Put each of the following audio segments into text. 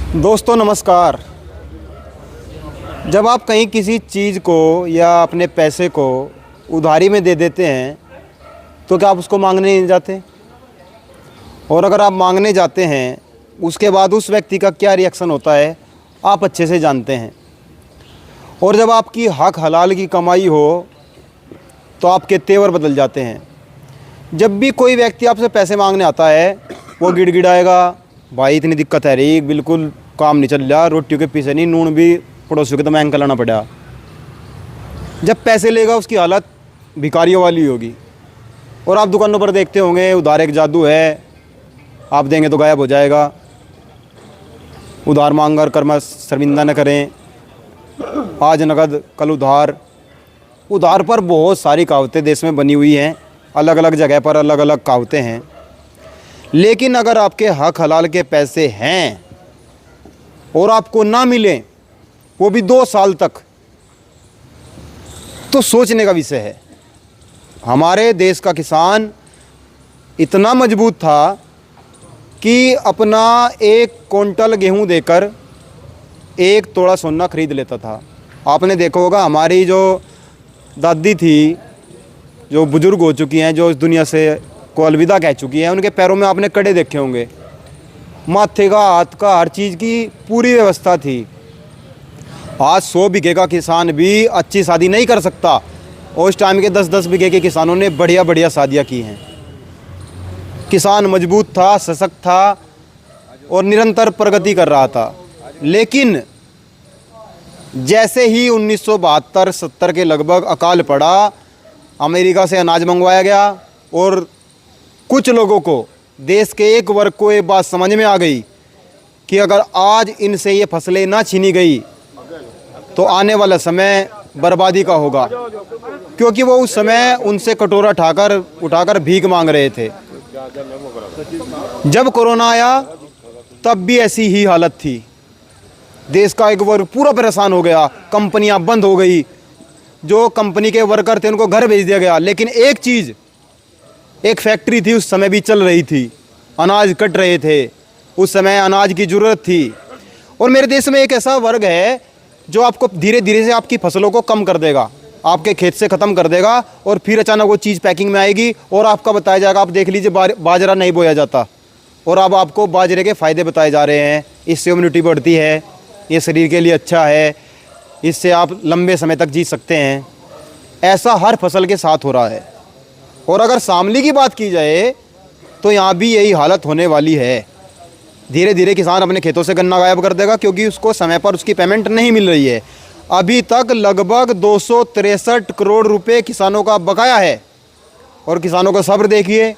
दोस्तों नमस्कार। जब आप कहीं किसी चीज़ को या अपने पैसे को उधारी में दे देते हैं तो क्या आप उसको मांगने नहीं जाते? और अगर आप मांगने जाते हैं उसके बाद उस व्यक्ति का क्या रिएक्शन होता है आप अच्छे से जानते हैं। और जब आपकी हक हलाल की कमाई हो तो आपके तेवर बदल जाते हैं। जब भी कोई व्यक्ति आपसे पैसे मांगने आता है वो गिड़गिड़ाएगा, भाई इतनी दिक्कत है रही, बिल्कुल काम नहीं चल रहा, रोटियों के पीछे नहीं, नून भी पड़ोसियों के तो महंगा लाना पड़ा। जब पैसे लेगा उसकी हालत भिखारियों वाली होगी। और आप दुकानों पर देखते होंगे उधार एक जादू है, आप देंगे तो गायब हो जाएगा। उधार मांग कर कर्म शर्मिंदा न करें, आज नगद कल उधार। उधार पर बहुत सारी कहावतें देश में बनी हुई हैं, अलग अलग जगह पर अलग अलग कहावतें हैं। लेकिन अगर आपके हक हलाल के पैसे हैं और आपको ना मिलें वो भी 2 साल तक, तो सोचने का विषय है। हमारे देश का किसान इतना मजबूत था कि अपना 1 क्विंटल गेहूं देकर 1 तोला सोना खरीद लेता था। आपने देखा होगा हमारी जो दादी थी, जो बुजुर्ग हो चुकी हैं, जो इस दुनिया से को अलविदा कह चुकी हैं, उनके पैरों में आपने कड़े देखे होंगे, माथे का हाथ का हर चीज़ की पूरी व्यवस्था थी। आज 100 बीघे का किसान भी अच्छी शादी नहीं कर सकता और उस टाइम के 10-10 बीघे के किसानों ने बढ़िया बढ़िया शादियाँ की हैं। किसान मजबूत था, सशक्त था और निरंतर प्रगति कर रहा था। लेकिन जैसे ही 1972-70 के लगभग अकाल पड़ा, अमेरिका से अनाज मंगवाया गया और कुछ लोगों को, देश के एक वर्ग को ये बात समझ में आ गई कि अगर आज इनसे ये फसलें ना छीनी गई तो आने वाला समय बर्बादी का होगा। क्योंकि वो उस समय उनसे कटोरा उठाकर भीख मांग रहे थे। जब कोरोना आया तब भी ऐसी ही हालत थी। देश का एक वर्ग पूरा परेशान हो गया, कंपनियां बंद हो गई, जो कंपनी के वर्कर थे उनको घर भेज दिया गया। लेकिन एक फैक्ट्री थी उस समय भी चल रही थी, अनाज कट रहे थे, उस समय अनाज की ज़रूरत थी। और मेरे देश में एक ऐसा वर्ग है जो आपको धीरे धीरे से आपकी फसलों को कम कर देगा, आपके खेत से ख़त्म कर देगा और फिर अचानक वो चीज़ पैकिंग में आएगी और आपका बताया जाएगा। आप देख लीजिए बाजरा नहीं बोया जाता और अब आपको बाजरे के फ़ायदे बताए जा रहे हैं, इससे इम्यूनिटी बढ़ती है, ये शरीर के लिए अच्छा है, इससे आप लंबे समय तक जी सकते हैं। ऐसा हर फसल के साथ हो रहा है। और अगर शामली की बात की जाए तो यहाँ भी यही हालत होने वाली है। धीरे धीरे किसान अपने खेतों से गन्ना गायब कर देगा क्योंकि उसको समय पर उसकी पेमेंट नहीं मिल रही है। अभी तक लगभग 263 करोड़ रुपए किसानों का बकाया है। और किसानों का सब्र देखिए,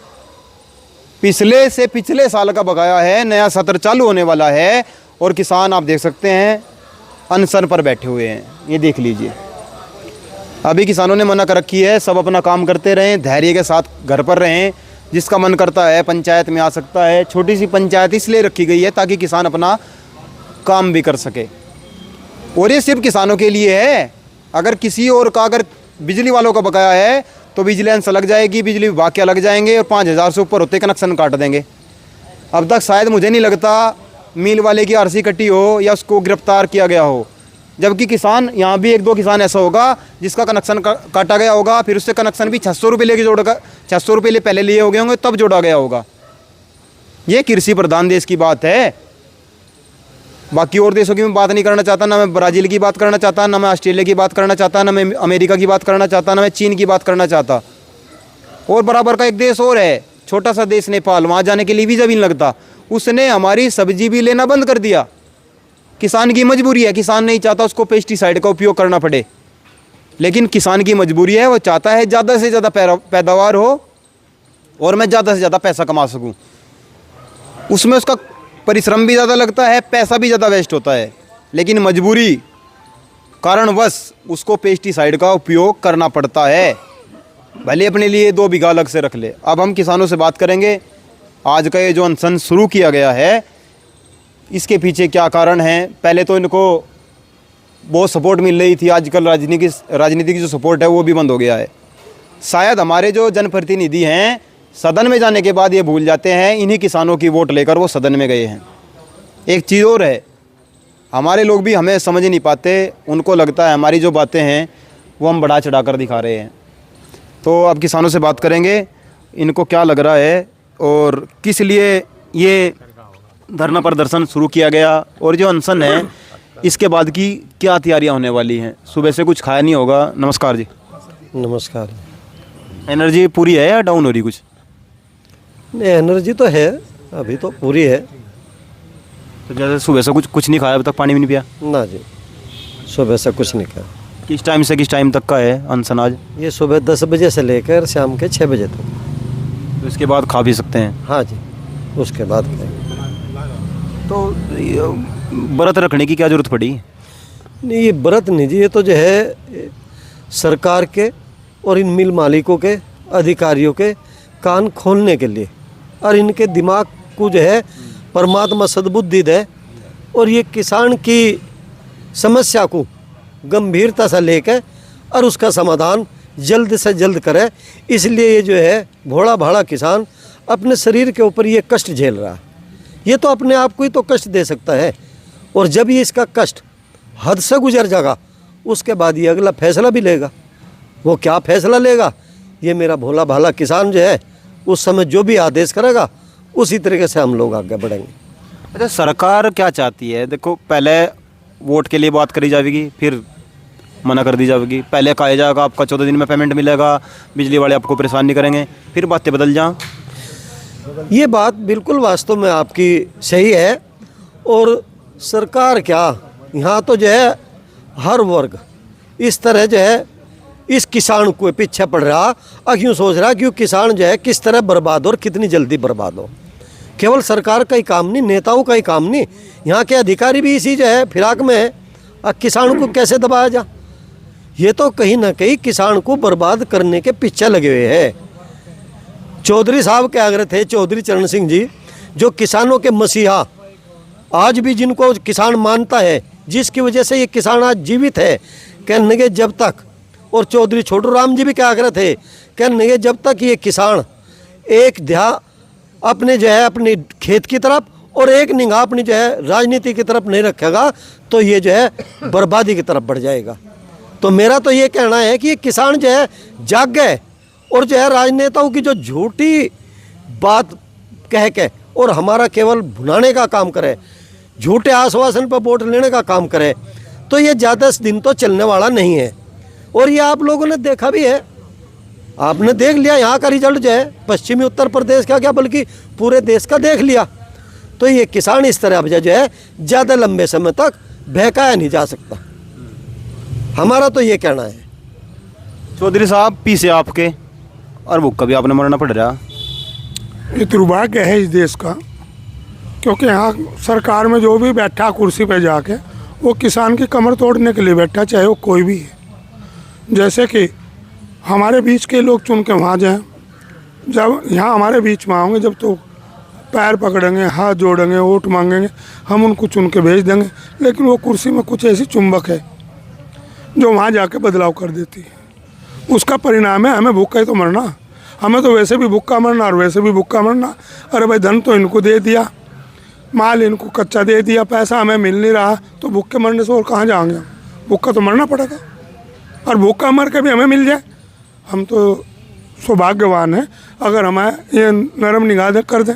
पिछले साल का बकाया है, नया सत्र चालू होने वाला है और किसान आप देख सकते हैं अनशन पर बैठे हुए हैं। ये देख लीजिए, अभी किसानों ने मना कर रखी है, सब अपना काम करते रहें, धैर्य के साथ घर पर रहें। जिसका मन करता है पंचायत में आ सकता है। छोटी सी पंचायत इसलिए रखी गई है ताकि किसान अपना काम भी कर सके। और ये सिर्फ किसानों के लिए है। अगर किसी और का, अगर बिजली वालों का बकाया है तो विजिलेंस लग जाएगी, बिजली विभाग के लग जाएंगे और 5,000 से ऊपर होते कनेक्शन काट देंगे। अब तक शायद मुझे नहीं लगता मिल वाले की आरसी कटी हो या उसको गिरफ्तार किया गया हो। जबकि किसान, यहाँ भी 1-2 किसान ऐसा होगा जिसका कनेक्शन काटा गया होगा, फिर उससे कनेक्शन भी 600 रुपये लेके जोड़कर, 600 रुपये पहले लिए हो गए होंगे तब जोड़ा गया होगा। ये कृषि प्रधान देश की बात है। बाकी और देशों की मैं बात नहीं करना चाहता, ना मैं ब्राज़ील की बात करना चाहता, ना मैं ऑस्ट्रेलिया की बात करना चाहता, ना मैं अमेरिका की बात करना चाहता, ना मैं चीन की बात करना चाहता। और बराबर का एक देश और है, छोटा सा देश नेपाल, वहाँ जाने के लिए वीज़ा भी नहीं लगता। उसने हमारी सब्जी भी लेना बंद कर दिया। किसान की मजबूरी है, किसान नहीं चाहता उसको पेस्टिसाइड का उपयोग करना पड़े, लेकिन किसान की मजबूरी है, वो चाहता है ज़्यादा से ज़्यादा पैदावार हो और मैं ज़्यादा से ज़्यादा पैसा कमा सकूं। उसमें उसका परिश्रम भी ज़्यादा लगता है, पैसा भी ज़्यादा वेस्ट होता है, लेकिन मजबूरी कारणवश उसको पेस्टिसाइड का उपयोग करना पड़ता है, भले अपने लिए 2 बीघा अलग से रख ले। अब हम किसानों से बात करेंगे। आज का ये जो अनशन शुरू किया गया है, इसके पीछे क्या कारण है? पहले तो इनको बहुत सपोर्ट मिल रही थी, आजकल राजनीति की जो सपोर्ट है वो भी बंद हो गया है। शायद हमारे जो जनप्रतिनिधि हैं सदन में जाने के बाद ये भूल जाते हैं इन्हीं किसानों की वोट लेकर वो सदन में गए हैं। एक चीज़ और है, हमारे लोग भी हमें समझ नहीं पाते, उनको लगता है हमारी जो बातें हैं वो हम बढ़ा चढ़ा कर दिखा रहे हैं। तो अब किसानों से बात करेंगे, इनको क्या लग रहा है और किस लिए ये धरना प्रदर्शन शुरू किया गया, और जो अनशन है इसके बाद की क्या तैयारियां होने वाली हैं। सुबह से कुछ खाया नहीं होगा। नमस्कार जी। नमस्कार। एनर्जी पूरी है या डाउन हो रही कुछ? नहीं, एनर्जी तो है, अभी तो पूरी है। तो जैसे सुबह से कुछ नहीं खाया, अभी तक पानी भी नहीं पिया? ना जी, सुबह से कुछ नहीं खाया। किस टाइम से किस टाइम तक का है अनशन आज? ये सुबह 10 बजे से लेकर शाम के 6 बजे तक। तो इसके बाद खा भी सकते हैं? हाँ जी, उसके बाद खाएंगे। तो व्रत रखने की क्या ज़रूरत पड़ी? नहीं, ये व्रत नहीं जी, ये तो जो है सरकार के और इन मिल मालिकों के अधिकारियों के कान खोलने के लिए, और इनके दिमाग को जो है परमात्मा सद्बुद्धि दे और ये किसान की समस्या को गंभीरता से लेकर और उसका समाधान जल्द से जल्द करे। इसलिए ये जो है भोला भाला किसान अपने शरीर के ऊपर ये कष्ट झेल रहा है। ये तो अपने आप को ही तो कष्ट दे सकता है, और जब ये इसका कष्ट हद से गुजर जाएगा उसके बाद ये अगला फैसला भी लेगा। वो क्या फैसला लेगा, ये मेरा भोला भाला किसान जो है उस समय जो भी आदेश करेगा उसी तरीके से हम लोग आगे बढ़ेंगे। अच्छा, सरकार क्या चाहती है? देखो, पहले वोट के लिए बात करी जाएगी, फिर मना कर दी जाएगी। पहले कहा जाएगा आपका 14 दिन में पेमेंट मिलेगा, बिजली वाले आपको परेशान नहीं करेंगे, फिर बातें बदल जाएं। ये बात बिल्कुल वास्तव में आपकी सही है। और सरकार क्या, यहाँ तो जो है हर वर्ग इस तरह जो है इस किसान को पीछे पड़ रहा और क्यों सोच रहा कि किसान जो है किस तरह बर्बाद हो और कितनी जल्दी बर्बाद हो। केवल सरकार का ही काम नहीं, नेताओं का ही काम नहीं, यहाँ के अधिकारी भी इसी जो है फिराक में है। और किसान को कैसे दबाया जा, ये तो कहीं ना कहीं किसान को बर्बाद करने के पीछे लगे हुए हैं। चौधरी साहब के आग्रह थे, चौधरी चरण सिंह जी, जो किसानों के मसीहा, आज भी जिनको किसान मानता है, जिसकी वजह से ये किसान आज जीवित है, कहने के जब तक, और चौधरी छोटू राम जी भी क्या आग्रह थे, कहने के जब तक ये किसान एक ध्यान अपने जो है अपनी खेत की तरफ और एक निगाह अपनी जो है राजनीति की तरफ नहीं रखेगा तो ये जो है बर्बादी की तरफ बढ़ जाएगा। तो मेरा तो ये कहना है कि ये किसान जो है जाग गए और जो है राजनेताओं की जो झूठी बात कह के और हमारा केवल भुनाने का काम करे, झूठे आश्वासन पर वोट लेने का काम करे, तो ये ज़्यादा दिन तो चलने वाला नहीं है। और ये आप लोगों ने देखा भी है, आपने देख लिया यहाँ का रिजल्ट जो है पश्चिमी उत्तर प्रदेश का क्या बल्कि पूरे देश का देख लिया। तो ये किसान इस तरह जो है ज़्यादा लंबे समय तक बहकाया नहीं जा सकता, हमारा तो ये कहना है। चौधरी साहब, पीछे आपके और भूख का भी आपने मरना पड़ रहा। ये दुर्भाग्य है इस देश का, क्योंकि यहाँ सरकार में जो भी बैठा कुर्सी पे जाके वो किसान की कमर तोड़ने के लिए बैठा, चाहे वो कोई भी है। जैसे कि हमारे बीच के लोग चुन के वहाँ जाएं, जब यहाँ हमारे बीच में आओगे जब तो पैर पकड़ेंगे, हाथ जोड़ेंगे, वोट मांगेंगे, हम उनको चुन के भेज देंगे। लेकिन वो कुर्सी में कुछ ऐसी चुंबक है जो वहाँ जाके बदलाव कर देती है। उसका परिणाम है हमें भूखा ही तो मरना। हमें तो वैसे भी भूखा मरना और वैसे भी भूखा मरना। अरे भाई, धन तो इनको दे दिया, माल इनको कच्चा दे दिया, पैसा हमें मिल नहीं रहा, तो भूखे मरने से और कहाँ जाएंगे हम? भूखा तो मरना पड़ेगा, और भूखा मर के भी हमें मिल जाए, हम तो सौभाग्यवान हैं। अगर हमें ये नरम निगाह कर दें,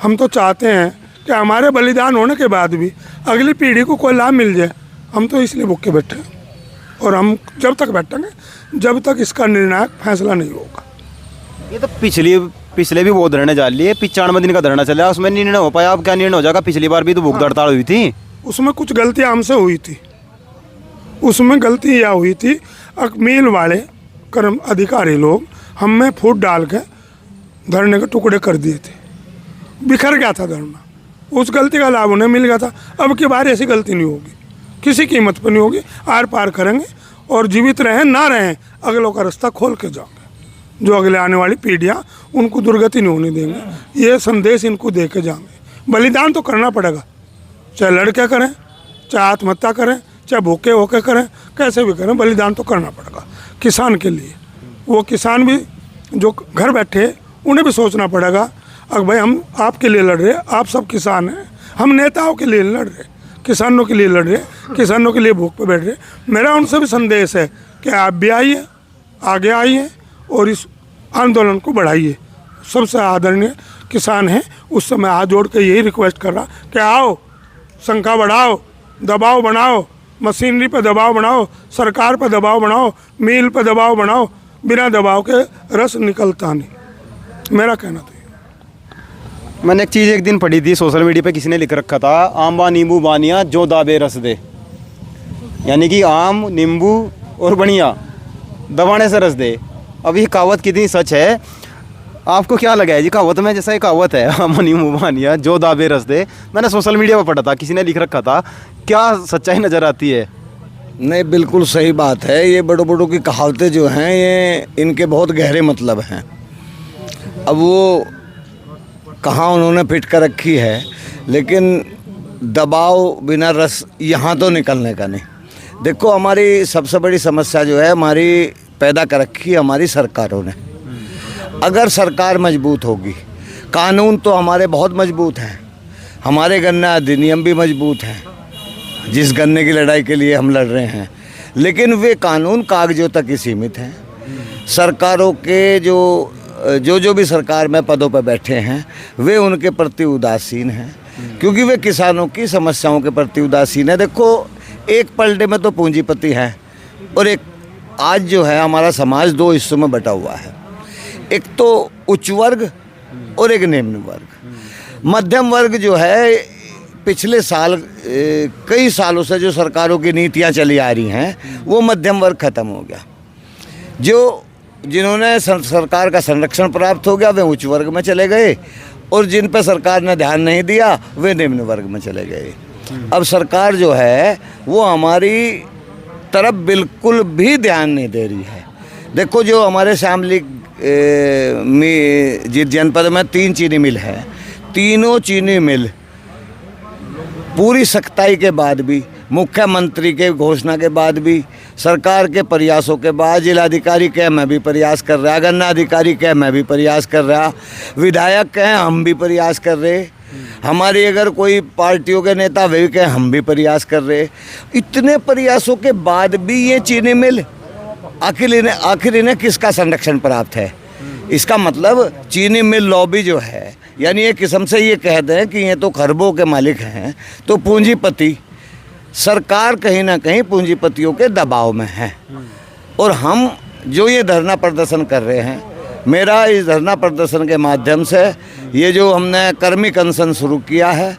हम तो चाहते हैं कि हमारे बलिदान होने के बाद भी अगली पीढ़ी को कोई लाभ मिल जाए। हम तो इसलिए भूखे बैठे हैं, और हम जब तक बैठेंगे जब तक इसका निर्णायक फैसला नहीं होगा। ये तो पिछले भी वो धरने जा लिए, 95 दिन का धरना चला, उसमें निर्णय हो पाया। अब क्या निर्णय हो जाएगा? पिछली बार भी तो भूख हड़ताल हुई थी, उसमें कुछ गलतियाँ हमसे हुई थी। उसमें गलती यह हुई थी, मिल वाले कर्म अधिकारी लोग हम में फूट डाल के धरने के टुकड़े कर दिए थे, बिखर गया था धरना। उस गलती का लाभ उन्हें मिल गया था। अब की बार ऐसी गलती नहीं होगी, किसी कीमत पर नहीं होगी। आर पार करेंगे और जीवित रहें ना रहें, अगलों का रास्ता खोल के जाएंगे। जो अगले आने वाली पीढ़ियाँ, उनको दुर्गति नहीं होने देंगे। ये संदेश इनको दे के जाएंगे। बलिदान तो करना पड़ेगा, चाहे लड़के करें, चाहे आत्महत्या करें, चाहे भूखे होके करें, कैसे भी करें, बलिदान तो करना पड़ेगा किसान के लिए। वो किसान भी जो घर बैठे, उन्हें भी सोचना पड़ेगा, अगर भाई हम आपके लिए लड़ रहे, आप सब किसान हैं, हम नेताओं के लिए लड़ रहे, किसानों के लिए लड़ रहे, किसानों के लिए भूख पे बैठ रहे। मेरा उनसे भी संदेश है कि आप भी आइए, आगे आइए और इस आंदोलन को बढ़ाइए। सबसे आदरणीय किसान हैं, उस समय हाथ जोड़ के यही रिक्वेस्ट कर रहा कि आओ, संख्या बढ़ाओ, दबाव बनाओ, मशीनरी पर दबाव बनाओ, सरकार पर दबाव बनाओ, मिल पर दबाव बनाओ। बिना दबाव के रस निकलता नहीं, मेरा कहना था। मैंने एक चीज़ एक दिन पढ़ी थी सोशल मीडिया पे, किसी ने लिख रखा था, आम नींबू बानिया जो दाबे रस दे। यानी कि आम, नींबू और बनिया दबाने से रस दे। अब ये कहावत कितनी सच है, आपको क्या लगा है जी? कहावत में जैसा ये कहावत है, आम नींबू बानिया जो दाबे रस दे, मैंने सोशल मीडिया पर पढ़ा था, किसी ने लिख रखा था। क्या सच्चाई नज़र आती है? नहीं, बिल्कुल सही बात है। ये बड़ों बड़ों की कहावतें जो हैं, ये इनके बहुत गहरे मतलब हैं। अब वो कहाँ उन्होंने फिट कर रखी है, लेकिन दबाव बिना रस यहाँ तो निकलने का नहीं। देखो, हमारी सबसे बड़ी समस्या जो है हमारी पैदा कर रखी है हमारी सरकारों ने। अगर सरकार मजबूत होगी, कानून तो हमारे बहुत मजबूत हैं, हमारे गन्ना अधिनियम भी मजबूत हैं, जिस गन्ने की लड़ाई के लिए हम लड़ रहे हैं, लेकिन वे कानून कागजों तक ही सीमित हैं। सरकारों के जो भी सरकार में पदों पर बैठे हैं, वे उनके प्रति उदासीन हैं, क्योंकि वे किसानों की समस्याओं के प्रति उदासीन है। देखो, एक पलड़े में तो पूंजीपति हैं, और एक आज जो है हमारा समाज दो हिस्सों में बटा हुआ है। एक तो उच्च वर्ग और एक निम्न वर्ग। मध्यम वर्ग जो है, पिछले साल कई सालों से जो सरकारों की नीतियां चली आ रही हैं, वो मध्यम वर्ग खत्म हो गया। जिन्होंने सरकार का संरक्षण प्राप्त हो गया, वे उच्च वर्ग में चले गए, और जिन पर सरकार ने ध्यान नहीं दिया, वे निम्न वर्ग में चले गए। अब सरकार जो है वो हमारी तरफ बिल्कुल भी ध्यान नहीं दे रही है। देखो, जो हमारे शामली जिस जनपद में 3 चीनी मिल है, तीनों चीनी मिल पूरी सख्ताई के बाद भी, मुख्यमंत्री के घोषणा के बाद भी, सरकार के प्रयासों के बाद, जिलाधिकारी कहे मैं भी प्रयास कर रहा, गन्ना अधिकारी कहे मैं भी प्रयास कर रहा, विधायक कहे हम भी प्रयास कर रहे, हमारी अगर कोई पार्टियों के नेता वे भी कहे हम भी प्रयास कर रहे। इतने प्रयासों के बाद भी ये चीनी मिल आखिर इन्हें किसका संरक्षण प्राप्त है? इसका मतलब चीनी मिल लॉबी जो है, यानी एक किस्म से ये कह दें कि ये तो खरबों के मालिक हैं, तो पूंजीपति, सरकार कहीं ना कहीं पूंजीपतियों के दबाव में है। और हम जो ये धरना प्रदर्शन कर रहे हैं, मेरा इस धरना प्रदर्शन के माध्यम से ये जो हमने कर्मिक अनशन शुरू किया है,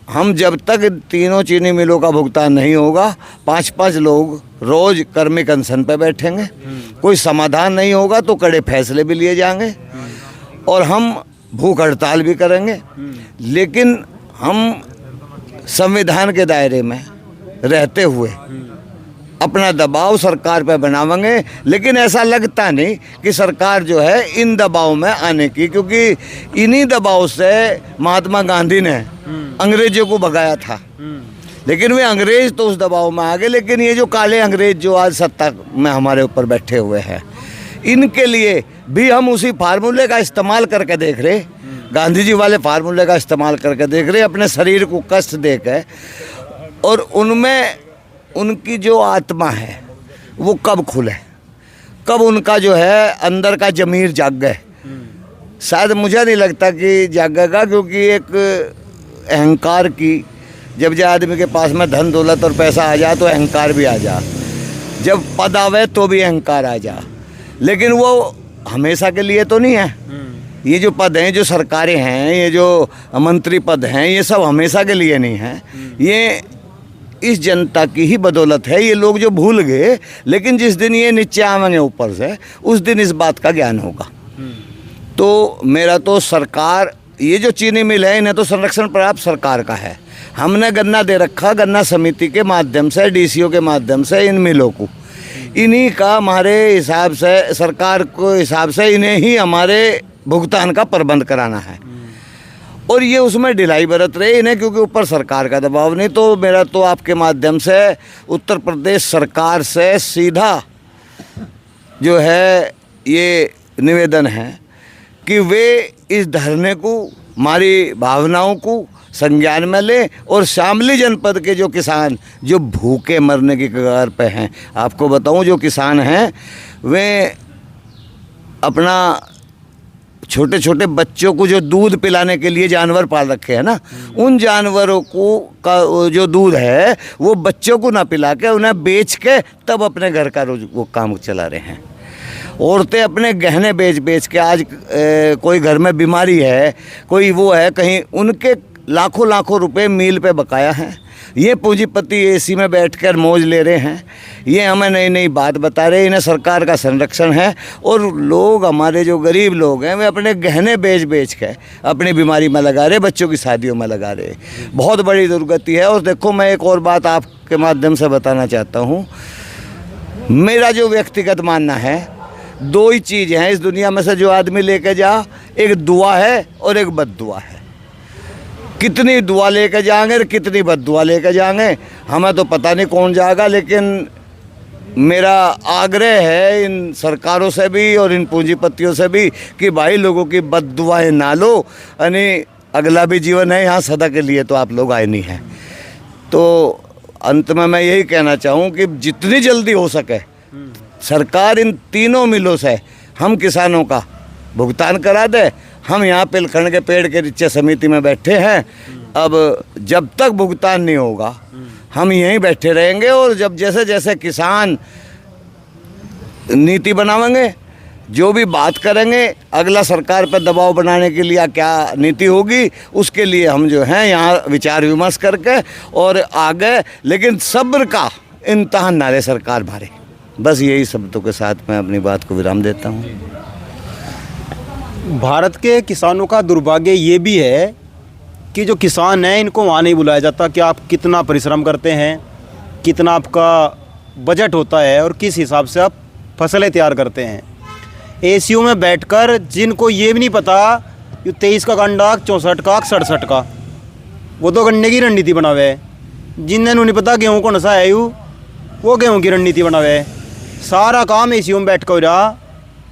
हम जब तक तीनों चीनी मिलों का भुगतान नहीं होगा, 5-5 लोग रोज़ कर्मिक अनशन पे बैठेंगे। कोई समाधान नहीं होगा तो कड़े फैसले भी लिए जाएंगे, और हम भूख हड़ताल भी करेंगे। लेकिन हम संविधान के दायरे में रहते हुए अपना दबाव सरकार पर बनावेंगे। लेकिन ऐसा लगता नहीं कि सरकार जो है इन दबाव में आने की, क्योंकि इन्हीं दबाव से महात्मा गांधी ने अंग्रेजों को भगाया था। लेकिन वे अंग्रेज तो उस दबाव में आ गए, लेकिन ये जो काले अंग्रेज जो आज सत्ता में हमारे ऊपर बैठे हुए हैं, इनके लिए भी हम उसी फार्मूले का इस्तेमाल करके देख रहे, गांधी जी वाले फार्मूले का इस्तेमाल करके देख रहे, अपने शरीर को कष्ट देकर, और उनमें उनकी जो आत्मा है वो कब खुले, कब उनका जो है अंदर का जमीर जाग गए। शायद मुझे नहीं लगता कि जागेगा, क्योंकि एक अहंकार की, जब जो आदमी के पास में धन दौलत और पैसा आ जाए तो अहंकार भी आ जा, जब पद आवे तो भी अहंकार आ जा, लेकिन वो हमेशा के लिए तो नहीं है। ये जो पद हैं, जो सरकारें हैं, ये जो मंत्री पद हैं, ये सब हमेशा के लिए नहीं हैं। ये इस जनता की ही बदौलत है। ये लोग जो भूल गए, लेकिन जिस दिन ये नीचे आवेंगे ऊपर से, उस दिन इस बात का ज्ञान होगा। तो मेरा तो सरकार, ये जो चीनी मिल है, इन्हें तो संरक्षण प्राप्त सरकार का है। हमने गन्ना दे रखा, गन्ना समिति के माध्यम से, डीसीओ के माध्यम से इन मिलों को, इन्हीं का हमारे हिसाब से, सरकार को हिसाब से इन्हें ही हमारे भुगतान का प्रबंध कराना है। और ये उसमें ढिलाई बरत रहे इन्हें, क्योंकि ऊपर सरकार का दबाव नहीं। तो मेरा तो आपके माध्यम से उत्तर प्रदेश सरकार से सीधा जो है ये निवेदन है कि वे इस धरने को, हमारी भावनाओं को संज्ञान में लें और शामली जनपद के जो किसान जो भूखे मरने की कगार पे हैं, आपको बताऊं जो किसान हैं वे अपना छोटे छोटे बच्चों को जो दूध पिलाने के लिए जानवर पाल रखे हैं ना, उन जानवरों को का जो दूध है वो बच्चों को ना पिला के उन्हें बेच के तब अपने घर का रोज वो काम चला रहे हैं। औरतें अपने गहने बेच के आज कोई घर में बीमारी है, कोई वो है कहीं, उनके लाखों लाखों रुपए मील पे बकाया हैं। ये पूंजीपति एसी में बैठकर मौज ले रहे हैं, ये हमें नई नई बात बता रहे हैं। इन्हें सरकार का संरक्षण है और लोग, हमारे जो गरीब लोग हैं, वे अपने गहने बेच के अपनी बीमारी में लगा रहे, बच्चों की शादियों में लगा रहे। बहुत बड़ी दुर्गति है। और देखो, मैं एक और बात आपके माध्यम से बताना चाहता हूँ। मेरा जो व्यक्तिगत मानना है, दो ही चीज़ हैं इस दुनिया में से जो आदमी लेके जा, एक दुआ है और एक बद्दुआ है। कितनी दुआ लेके जाएंगे और कितनी बद्दुआ लेके जाएंगे हमें तो पता नहीं कौन जाएगा, लेकिन मेरा आग्रह है इन सरकारों से भी और इन पूंजीपतियों से भी कि भाई लोगों की बद्दुआएं ना लो, यानी अगला भी जीवन है, यहाँ सदा के लिए तो आप लोग आए नहीं हैं। तो अंत में मैं यही कहना चाहूँ कि जितनी जल्दी हो सके सरकार इन तीनों मिलों से हम किसानों का भुगतान करा दे। हम यहाँ पिलखंड के पेड़ के नीचे समिति में बैठे हैं, अब जब तक भुगतान नहीं होगा हम यहीं बैठे रहेंगे। और जब जैसे जैसे किसान नीति बनावेंगे, जो भी बात करेंगे, अगला सरकार पर दबाव बनाने के लिए क्या नीति होगी, उसके लिए हम जो हैं यहाँ विचार विमर्श करके और आगे, लेकिन सब्र का इम्तहान ना ले सरकार भरे। बस यही शब्दों के साथ मैं अपनी बात को विराम देता हूँ। भारत के किसानों का दुर्भाग्य ये भी है कि जो किसान हैं इनको वहाँ नहीं बुलाया जाता कि आप कितना परिश्रम करते हैं, कितना आपका बजट होता है और किस हिसाब से आप फसलें तैयार करते हैं। एसीयू में बैठकर जिनको ये भी नहीं पता कि 23 का गंडा, 64 का, 67 का, वो तो गन्ने की रणनीति बनावे है। जिन्हें नहीं पता गेहूँ कौन सा है वो गेहूँ की रणनीति बनावे है। सारा काम एसीयू में बैठ कर हो रहा,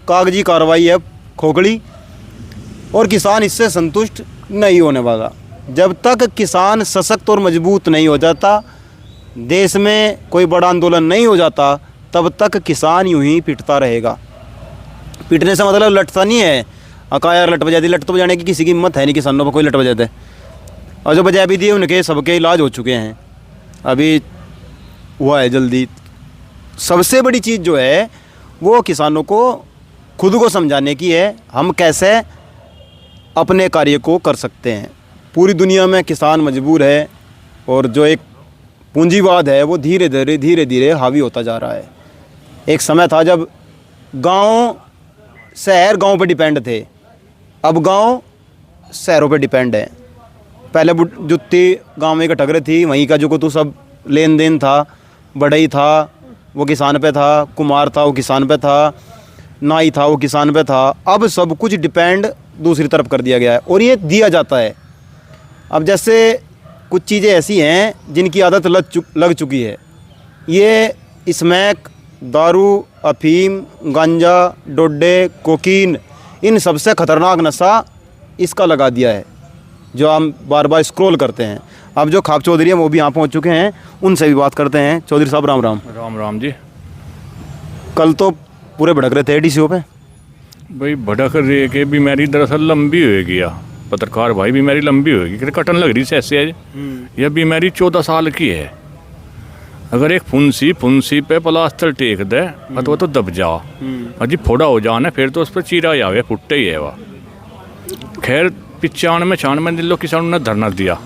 कागजी कार्रवाई है खोखली, और किसान इससे संतुष्ट नहीं होने वाला। जब तक किसान सशक्त और मजबूत नहीं हो जाता, देश में कोई बड़ा आंदोलन नहीं हो जाता, तब तक किसान यूं ही पिटता रहेगा। पिटने से मतलब लटता नहीं है, अका यार लट बजा दी, लट तो बजाने की किसी की हिम्मत है नहीं किसानों पर, कोई लट बजाते। और जो बजा भी दिए उनके सबके इलाज हो चुके हैं, अभी हुआ है जल्दी। सबसे बड़ी चीज़ जो है वो किसानों को खुद को समझाने की है, हम कैसे अपने कार्य को कर सकते हैं। पूरी दुनिया में किसान मजबूर है और जो एक पूंजीवाद है वो धीरे धीरे हावी होता जा रहा है। एक समय था जब गांव शहर गांव पे डिपेंड थे, अब गांव शहरों पे डिपेंड है। पहले जुत्ती गांव में इकट्ठा थी, वहीं का जो को तो सब लेन देन था, बढ़ई था वो किसान पे था, कुमार था वो किसान पे था, नाई था वो किसान पे था। अब सब कुछ डिपेंड दूसरी तरफ कर दिया गया है और ये दिया जाता है। अब जैसे कुछ चीज़ें ऐसी हैं जिनकी आदत लग चुकी है, ये स्मैक, दारू, अफीम, गांजा, डोडे, कोकीन, इन सबसे ख़तरनाक नशा इसका लगा दिया है जो हम बार बार स्क्रॉल करते हैं। अब जो खाक चौधरी हैं वो भी यहाँ पहुँच चुके हैं, उनसे भी बात करते हैं। चौधरी साहब राम राम। राम राम जी। कल तो पूरे भड़क रहे थे डीसीओ पे। भाई भड़क रही कि बीमारी दरअसल लंबी होएगी, या पत्रकार भाई बीमारी लंबी होएगी कि कटन लग रही से ऐसे है। यह बीमारी 14 साल की है। अगर एक फुंसी पे प्लास्टर टेक दे तो दब जा, अजी फोड़ा हो जाना फिर तो उस पर चीरा आवे, फुट्टे ही है वह। खैर 95-96 दिन लोग किसानों ने धरना दिया।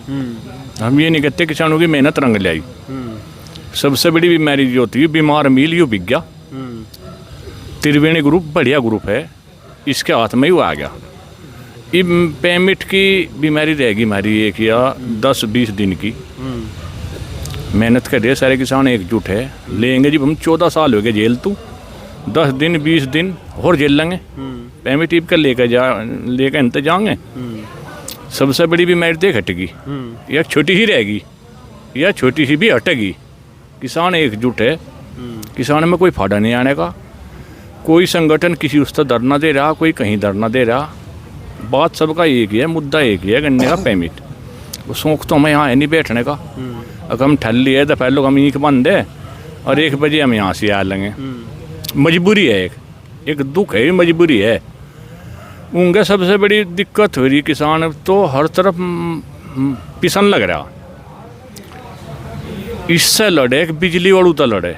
हम ये नहीं कहते किसानों की मेहनत रंग लाई। सबसे बड़ी बीमारी जो होती है बीमार मील यू बिक गया। त्रिवेणी ग्रुप बढ़िया ग्रुप है, इसके हाथ में ही वो आ गया। ये पेमिट की बीमारी रहेगी हमारी एक या 10-20 दिन की। मेहनत कर रहे सारे किसान एकजुट है, लेंगे जी हम 14 साल हो गए जेल, तू 10 दिन 20 दिन और जेल लेंगे, पेमिट टिप कर लेकर इंत जाएंगे। सबसे बड़ी बीमारी देख हटेगी, यह छोटी ही रहेगी, यह छोटी सी भी हटेगी। किसान एकजुट है, किसान में कोई फायदा नहीं आने का। कोई संगठन किसी उस तरह धरना दे रहा, कोई कहीं धरना दे रहा, बात सबका एक ही है, मुद्दा एक ही है, गन्ने का पेमिट। वो शौक तो हमें यहाँ है नहीं बैठने का। अगर हम ठल लिए दोपहर लोग हम ईंख बंद है और 1 बजे हम यहाँ से आ लेंगे। मजबूरी है, एक दुख है, मजबूरी है। उनके सबसे बड़ी दिक्कत हो रही किसान तो हर तरफ पिसन लग रहा। इससे लड़े एक बिजली वालू तो लड़े,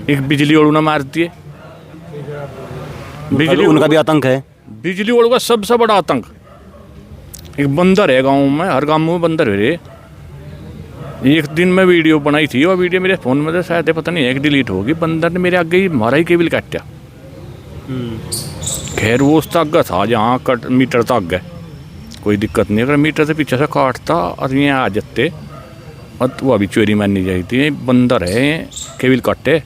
एक बिजली वालू ना मार दिए। बिजली उनका भी आतंक है। बिजली वालों का सबसे बड़ा आतंक एक बंदर है गांव में, हर गांव में बंदर है रे। एक दिन मैं वीडियो बनाई थी, वो वीडियो मेरे फ़ोन में शायद पता नहीं है कि डिलीट होगी। बंदर ने मेरे आगे ही मारा ही केबल काटा। खैर वो उस तक था जहाँ कट मीटर तक गए, कोई दिक्कत नहीं। अगर मीटर से पीछे से काटता और ये आ जाते और वो अभी चोरी माननी चाहिए थी। बंदर है, केबल काटे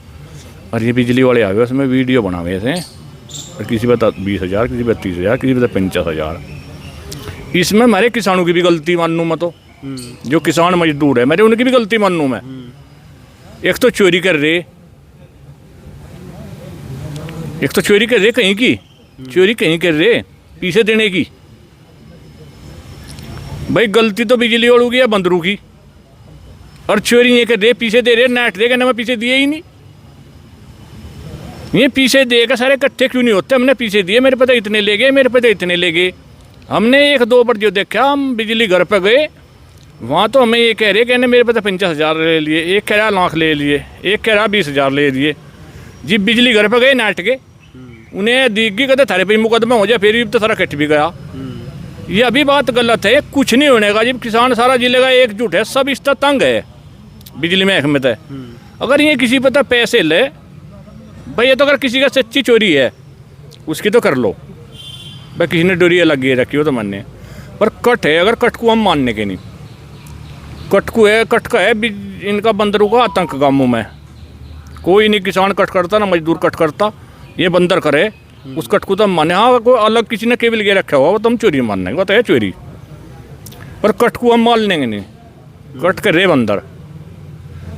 और ये बिजली वाले आ गए, उसमें वीडियो बनावे ऐसे। और किसी बता 20,000, किसी बता 30,000, किसी बता 50,000। इसमें हमारे किसानों की भी गलती मानूँ मैं तो, जो किसान मजदूर है मेरे उनकी भी गलती मानूँ मैं। एक तो चोरी कर रहे, कहीं की चोरी कहीं कर रहे पीछे देने की। भाई गलती तो बिजली वालों की या बंदरों की, और चोरी ये कर रहे पीछे दे रहे। नेट दे कहना मैं पीछे दिए ही नहीं। ये पीछे देगा सारे इकट्ठे क्यों नहीं होते? हमने पीछे दिए, मेरे पता इतने ले गए, मेरे पता इतने ले गए। हमने 1-2 बार जो देखा, हम बिजली घर पर गए वहाँ तो हमें ये कह रहे कहने मेरे पता 50,000 ले लिए, एक कह रहा लाख ले लिए, एक कह रहा 20,000 ले लिए जी। बिजली घर पर गए नाट के, उन्हें दिखी कहते थारे पे मुकदमा हो जाए, फिर भी तो सारा कट भी गया। ये अभी बात गलत है, कुछ नहीं होने का। जब किसान सारा जिले का एकजुट है, सब इस तंग है बिजली में अहमियत है। अगर ये किसी पता पैसे ले भाई, ये तो अगर किसी का सच्ची चोरी है उसकी तो कर लो भाई, किसी ने डोरिया लगी रखी हो तो मानने। पर कट है, अगर कट को हम मानने के नहीं, कट को है, कट का है इनका बंदरों का आतंक गाँवों में। कोई नहीं किसान कट करता ना मजदूर कट करता, ये बंदर करे उस कट को तो हम माने। हाँ कोई अलग किसी ने केबल के रखा हुआ वो तो हम चोरी मानने का, तो है चोरी। पर कट को हम मान लेंगे नहीं, कट करे बंदर।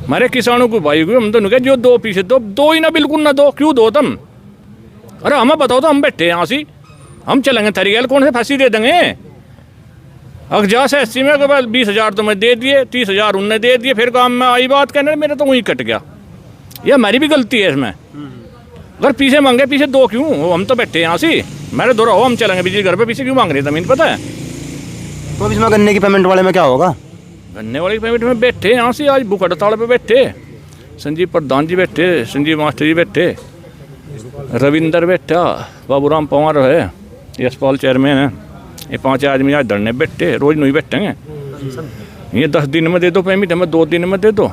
हमारे किसानों को भाई को हम तो नहीं जो 2 पीछे दो ही ना, बिल्कुल ना दो। क्यों दो तुम? अरे हमें बताओ तो, हम बैठे यहाँ से हम चलेंगे तरीके कौन से फांसी दे देंगे? अगजा से 80 में 20,000 तो मैं दे दिए, 30,000 उनने दे दिए, फिर काम में आई बात कहने मेरा तो वहीं कट गया। ये हमारी भी गलती है इसमें। अगर पीछे मांगे पीछे 2 क्यों? हम तो बैठे यहाँ से, मेरे दो रहो, हम चलेंगे बिजली घर पे, पीछे क्यों मांग रहे ज़मीन? पता है तो अब इसमें गन्ने की पेमेंट वाले में क्या होगा? गन्ने वाले पेमेंट में बैठे यहाँ से, आज भूख हड़ताल पे बैठे। संजीव प्रधान जी बैठे, संजीव मास्टर जी बैठे, रविंदर बैठा, बाबूराम पवार है, यशपाल चेयरमैन है। ये 5 आदमी आज धरने बैठे, रोज नहीं बैठेंगे। ये 10 दिन में दे दो पेमेंट, हमें 2 दिन में दे दो।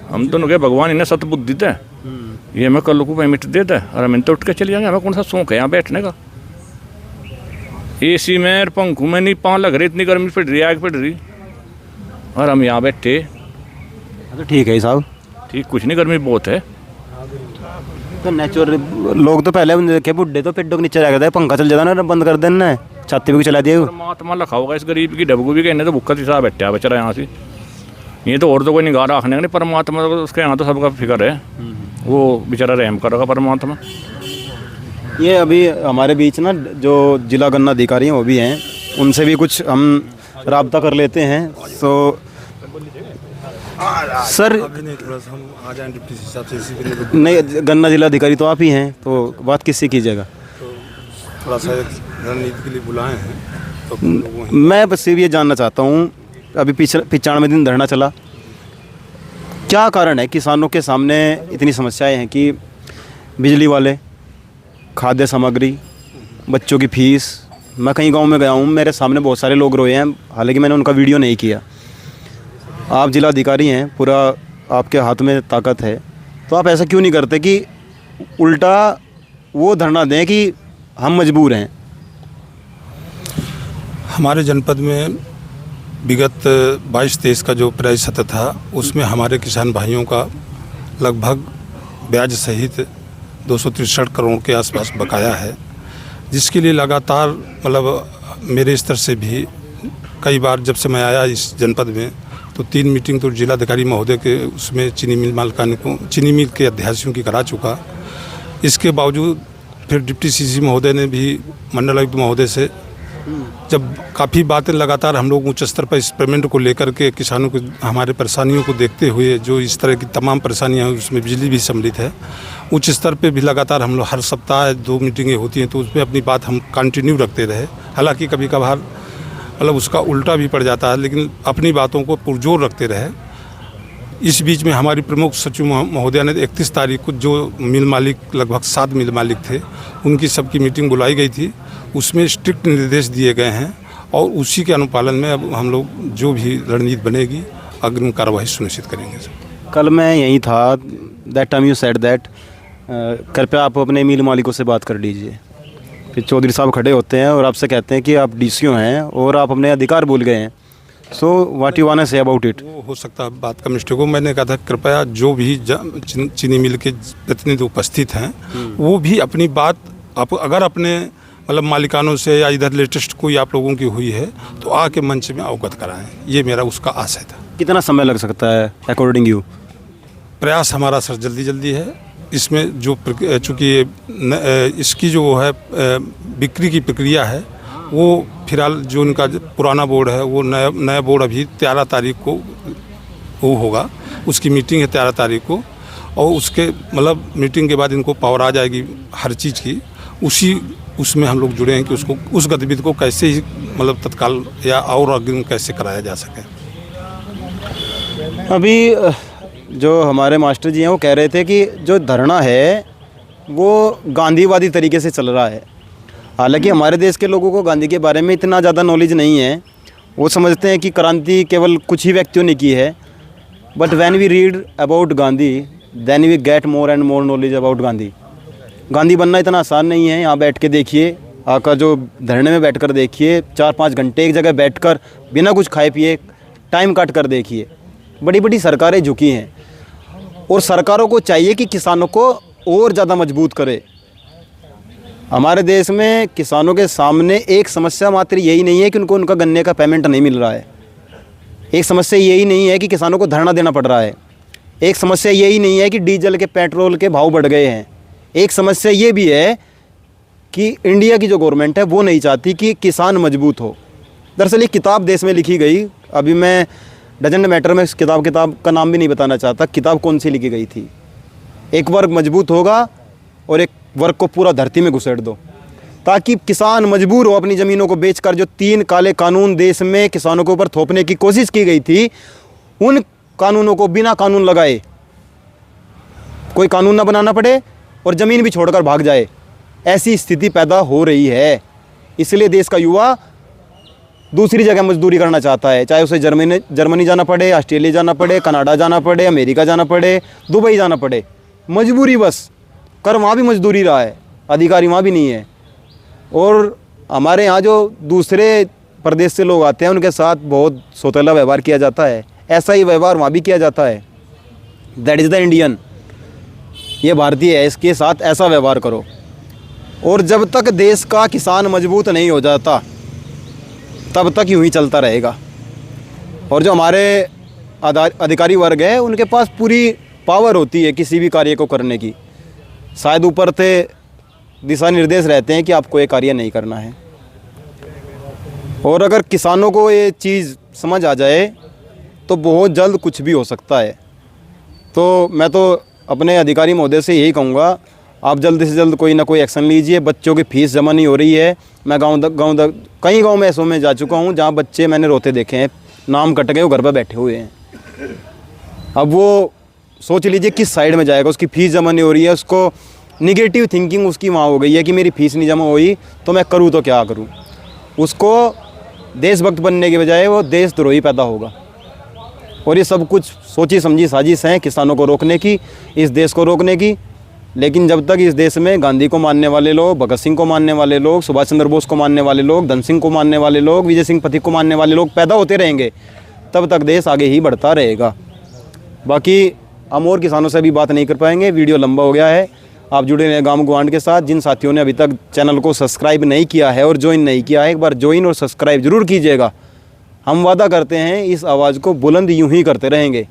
हम दोनों के भगवान इन्हें सतबुद्धि दे, ये हमें कल को पेमेंट दे दे और हमें तो उठ के चले जाएंगे। हमें कौन सा शौक है यहाँ बैठने का? AC में और पंखों में नहीं पाँव लग रही, इतनी गर्मी पड़ रही, आग पड़ रही, और हम यहाँ बैठे। तो ठीक है साहब, ठीक कुछ नहीं, गर्मी बहुत है। तो नेचुरल लोग तो पहले देखे बुढ़े तो पेड़ों के नीचे रह गए, पंखा चल जाता ना, बंद कर देना, छाती भी चला दिया। परमात्मा लिखा होगा इस गरीब की डबू भी, कहने तो भुक्खा हिसाब बैठा बेचारा यहाँ से। ये तो और तो कोई निगाह रखने का नहीं, परमात्मा उसके यहाँ तो सबका फिक्र है, वो बेचारा रहम करेगा परमात्मा। ये अभी हमारे बीच ना जो जिला गन्ना अधिकारी हैं वो भी हैं, उनसे भी कुछ हम राब्ता कर लेते हैं। तो सर नहीं, गन्ना जिला अधिकारी तो आप ही हैं, तो बात किससे कीजिएगा? थोड़ा सा रणनीति के लिए बुलाए हैं तो मैं बस ये जानना चाहता हूँ, अभी 95 दिन धरना चला, क्या कारण है किसानों के सामने इतनी समस्याएं हैं कि बिजली वाले, खाद्य सामग्री, बच्चों की फीस। मैं कहीं गांव में गया हूँ, मेरे सामने बहुत सारे लोग रोए हैं, हालांकि मैंने उनका वीडियो नहीं किया। आप जिला अधिकारी हैं, पूरा आपके हाथ में ताकत है, तो आप ऐसा क्यों नहीं करते कि उल्टा वो धरना दें कि हम मजबूर हैं? हमारे जनपद में विगत 22-23 का जो प्राइस सत्र था, उसमें हमारे किसान भाइयों का लगभग ब्याज सहित 263 करोड़ के आसपास बकाया है, जिसके लिए लगातार मतलब मेरे स्तर से भी कई बार जब से मैं आया इस जनपद में तो 3 मीटिंग तो जिलाधिकारी महोदय के उसमें चीनी मिल मालिकान को, चीनी मिल के अध्याक्षों की करा चुका। इसके बावजूद फिर डिप्टी CC महोदय ने भी मंडल आयुक्त महोदय से जब काफ़ी बातें लगातार हम लोग उच्च स्तर पर इस पेमेंट को लेकर के किसानों को हमारे परेशानियों को देखते हुए जो इस तरह की तमाम परेशानियां हैं उसमें बिजली भी सम्मिलित है, उच्च स्तर पे भी लगातार हम लोग हर सप्ताह 2 मीटिंगें होती हैं तो उसमें अपनी बात हम कंटिन्यू रखते रहे। हालांकि कभी कभार मतलब उसका उल्टा भी पड़ जाता है, लेकिन अपनी बातों को पुरजोर रखते रहे। इस बीच में हमारी प्रमुख सचिव महोदया ने 31 तारीख को जो मिल मालिक लगभग 7 मिल मालिक थे उनकी सबकी मीटिंग बुलाई गई थी, उसमें स्ट्रिक्ट निर्देश दिए गए हैं और उसी के अनुपालन में अब हम लोग जो भी रणनीति बनेगी अग्रिम कार्रवाई सुनिश्चित करेंगे। कल मैं यहीं था, that time you said that कृपया आप अपने मिल मालिकों से बात कर लीजिए। फिर चौधरी साहब खड़े होते हैं और आपसे कहते हैं कि आप डीसीओ हैं और आप अपने अधिकार भूल गए हैं। So what you want to say about it? वो हो सकता है बात का मिस्टेक हो। मैंने कहा था कृपया जो भी चीनी मिल के प्रतिनिधि उपस्थित हैं वो भी अपनी बात आप अगर अपने मतलब मालिकानों से या इधर लेटेस्ट कोई आप लोगों की हुई है तो आके मंच में अवगत कराएं, ये मेरा उसका आशय था। कितना समय लग सकता है अकॉर्डिंग यू? प्रयास हमारा सर जल्दी है। इसमें जो चूँकि इसकी जो है बिक्री की प्रक्रिया है वो फिलहाल जो उनका पुराना बोर्ड है वो नया बोर्ड अभी 13 तारीख को वो होगा, उसकी मीटिंग है 13 तारीख को और उसके मतलब मीटिंग के बाद इनको पावर आ जाएगी हर चीज़ की। उसमें हम लोग जुड़े हैं कि उसको उस गतिविधि को कैसे ही मतलब तत्काल या और अग्रिम कैसे कराया जा सके। अभी जो हमारे मास्टर जी हैं वो कह रहे थे कि जो धरना है वो गांधीवादी तरीके से चल रहा है। हालांकि हमारे देश के लोगों को गांधी के बारे में इतना ज़्यादा नॉलेज नहीं है, वो समझते हैं कि क्रांति केवल कुछ ही व्यक्तियों ने की है। But when we read about Gandhi then we get more and more knowledge about Gandhi. Gandhi बनना इतना आसान नहीं है। यहाँ बैठ के देखिए, आकर जो धरने में बैठकर देखिए, 4-5 घंटे एक जगह बैठकर बिना कुछ खाए पिए टाइम काट कर देखिए। बड़ी बड़ी सरकारें झुकी हैं और सरकारों को चाहिए कि किसानों को और ज़्यादा मजबूत करे। हमारे देश में किसानों के सामने एक समस्या मात्र यही नहीं है कि उनको उनका गन्ने का पेमेंट नहीं मिल रहा है। एक समस्या यही नहीं है कि किसानों को धरना देना पड़ रहा है। एक समस्या यही नहीं है कि डीजल के पेट्रोल के भाव बढ़ गए हैं। एक समस्या ये भी है कि इंडिया की जो गवर्नमेंट है वो नहीं चाहती कि किसान मजबूत हो। दरअसल एक किताब देश में लिखी गई, अभी मैं डजंट मैटर में इस किताब का नाम भी नहीं बताना चाहता, किताब कौन सी लिखी गई थी। एक वर्ग मजबूत होगा और एक वर्ग को पूरा धरती में घुसेड़ दो ताकि किसान मजबूर हो अपनी ज़मीनों को बेचकर। जो 3 काले कानून देश में किसानों के ऊपर थोपने की कोशिश की गई थी, उन कानूनों को बिना कानून लगाए कोई कानून ना बनाना पड़े और ज़मीन भी छोड़कर भाग जाए, ऐसी स्थिति पैदा हो रही है। इसलिए देश का युवा दूसरी जगह मजदूरी करना चाहता है, चाहे उसे जर्मनी जाना पड़े, ऑस्ट्रेलिया जाना पड़े, कनाडा जाना पड़े, अमेरिका जाना पड़े, दुबई जाना पड़े, मजबूरी बस कर वहाँ भी मजदूरी रहा है, अधिकारी वहाँ भी नहीं है। और हमारे यहाँ जो दूसरे प्रदेश से लोग आते हैं उनके साथ बहुत सौतेला व्यवहार किया जाता है, ऐसा ही व्यवहार वहाँ भी किया जाता है। दैट इज़ द इंडियन, ये भारतीय है, इसके साथ ऐसा व्यवहार करो। और जब तक देश का किसान मजबूत नहीं हो जाता तब तक यूँ ही चलता रहेगा। और जो हमारे अधिकारी वर्ग है उनके पास पूरी पावर होती है किसी भी कार्य को करने की। शायद ऊपर से दिशा निर्देश रहते हैं कि आपको ये कार्य नहीं करना है। और अगर किसानों को ये चीज़ समझ आ जाए तो बहुत जल्द कुछ भी हो सकता है। तो मैं तो अपने अधिकारी महोदय से यही कहूँगा, आप जल्द से जल्द कोई ना कोई एक्शन लीजिए। बच्चों की फ़ीस जमा नहीं हो रही है। मैं कई गांव में ऐसों में जा चुका हूँ जहाँ बच्चे मैंने रोते देखे हैं, नाम कट गए, वो घर पर बैठे हुए हैं। अब वो सोच लीजिए किस साइड में जाएगा, उसकी फ़ीस जमा नहीं हो रही है, उसको निगेटिव थिंकिंग उसकी वहाँ हो गई है कि मेरी फ़ीस नहीं जमा हुई तो मैं करूँ तो क्या करूँ। उसको देशभक्त बनने के बजाय वो देशद्रोही पैदा होगा। और ये सब कुछ सोची समझी साजिश है किसानों को रोकने की, इस देश को रोकने की। लेकिन जब तक इस देश में गांधी को मानने वाले लोग, भगत सिंह को मानने वाले लोग, सुभाष चंद्र बोस को मानने वाले लोग, धन सिंह को मानने वाले लोग, विजय सिंह पथिक को मानने वाले लोग पैदा होते रहेंगे, तब तक देश आगे ही बढ़ता रहेगा। बाकी हम और किसानों से भी बात नहीं कर पाएंगे, वीडियो लंबा हो गया है। आप जुड़े रहे गांव गुआंढ के साथ। जिन साथियों ने अभी तक चैनल को सब्सक्राइब नहीं किया है और ज्वाइन नहीं किया है, एक बार ज्वाइन और सब्सक्राइब जरूर कीजिएगा। हम वादा करते हैं इस आवाज़ को बुलंद यूं ही करते रहेंगे।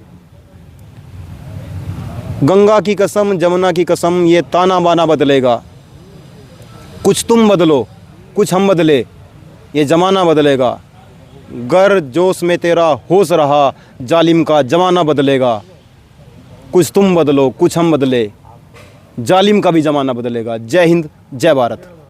गंगा की कसम, जमुना की कसम, ये ताना बाना बदलेगा। कुछ तुम बदलो, कुछ हम बदले, ये ज़माना बदलेगा। गर जोश में तेरा होश रहा, जालिम का ज़माना बदलेगा। कुछ तुम बदलो कुछ हम बदले, जालिम का भी ज़माना बदलेगा। जय हिंद, जय भारत।